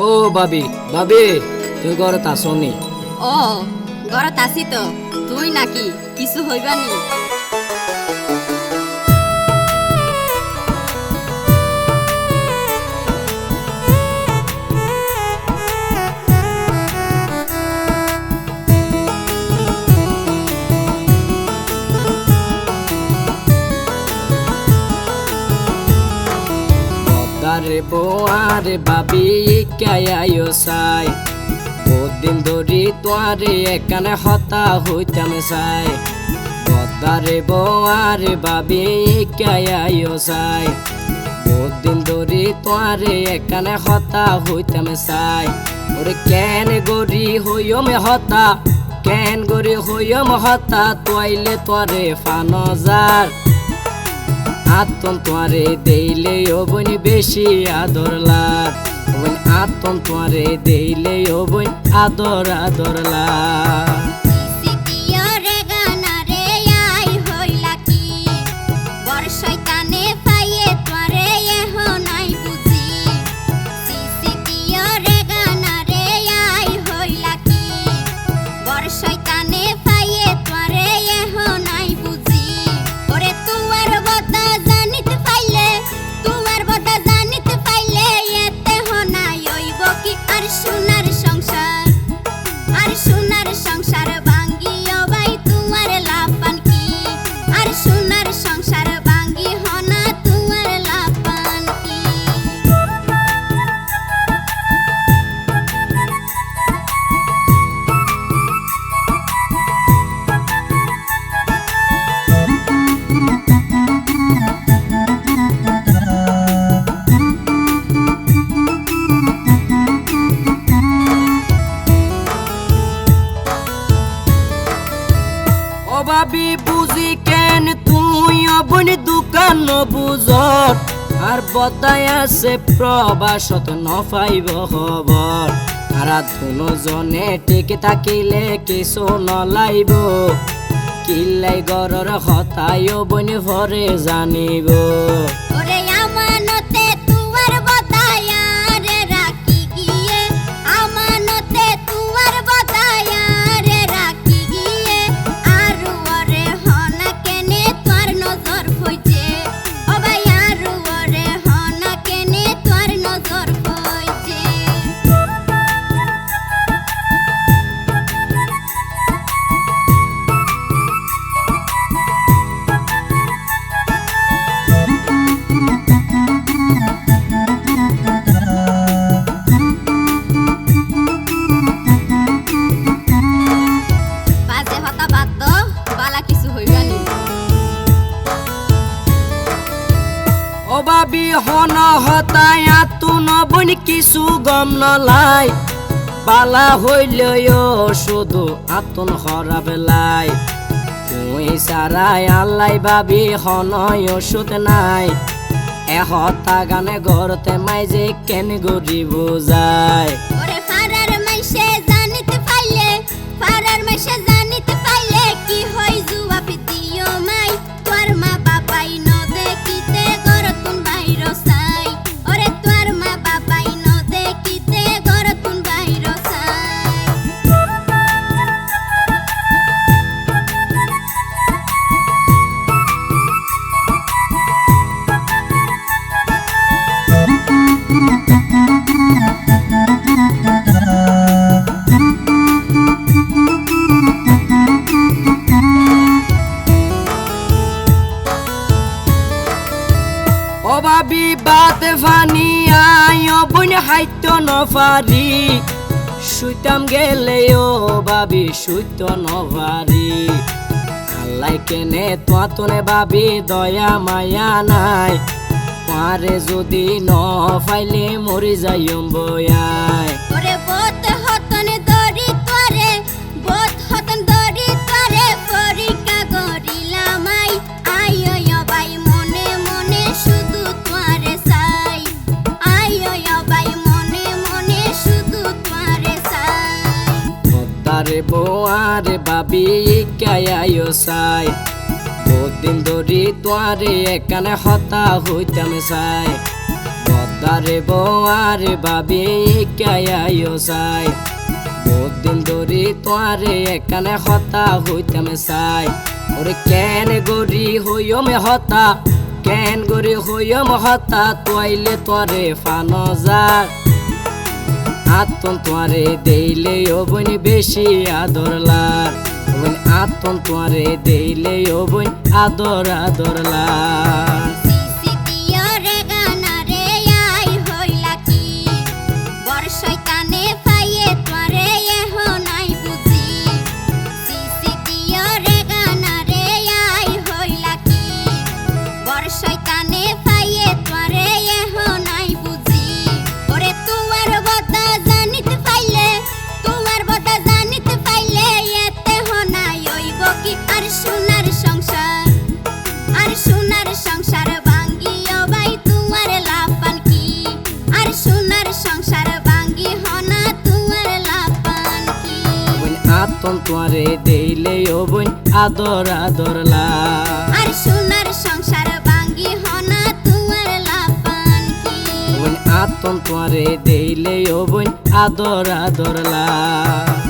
ও বাবি বাবি, তুই ঘরত আসনি? ও ঘরত আছি তো, তুই নাকি কিছু হইবানি? আরে বোয়ারে বাবি কায়ায়ো সাই, বহুদিন ধরি তোয়ারে একানে হতা হইতাম চাই। বদারে বোয়ারে বাবি কায়ায়ো সাই, বহুদিন ধরি তোয়ারে একানে হতা হইতাম চাই। ওরে কেন গরি হইম হতা, কেন গরি হইম হতা, তোয়াইলে তোরে ফানজার আতন তোয়ারে দেইলে ওবন বেশি আদর লাগ, ওবন আতন তোয়ারে দেইলে ওবন আদর আদর লাগ। বাবি বুঝি কেন তুই অবন দোকান বুঝর, আর বদায় আছে প্রবাসত নফাইব খবর। আর ধুনো জনে টিকে থাকিলে কিছু নলাইব, কিল্লাই গরর হতাই বন ভরে জানিব। ও বাবি হন হতায় আতুন বন কিছু গম নলাই, বালা হইলেও শুধু আতুন হরাবেলাই। তুই সারাই আল্লাই বাবি হনয় ওষুধ নাই, এহতা গানে ঘরতে মাইজে কেন গরিব যায়। ও বাবি বাদ ফানি আয় বন হাইত নফারি, শুইতাম গেলে ও বাবি শুইত নফারি। আল্লাই কেনে তোনে বাবি দয়া মায়া নাই, পারে যদি ন ফাইলে মরি যাইম বয়াই। আরে বোয়ারে বাবি কায়ায়ো সাই, বহুদিন ধরি তোয়ারে একানে হতা হইতাম চাই। দারে বৌয়ারে বাবি কায়াইও চাই বহুত দিন ধরে তোয়ারে এখানে হতা হইতামে চাই ওরে কেন গরি হইও মে হতা কেন গরি হইও মে হতা তোয়াইলে তোরে ফানো যাক আতন তোয়ারে দেইলে ও বোন বেশি আদর লাগ বোন আতন তোয়ারে দেইলে ও বোন আদর আদর লাগ আতন তোয়ারে দেইলে ও বোন আদর আদর লাগ আর সোনার সংসার ভাঙ্গি হনা তোমার লাপান কি বোন আতন তোয়ারে দেইলে ও বোন আদর আদর লাগ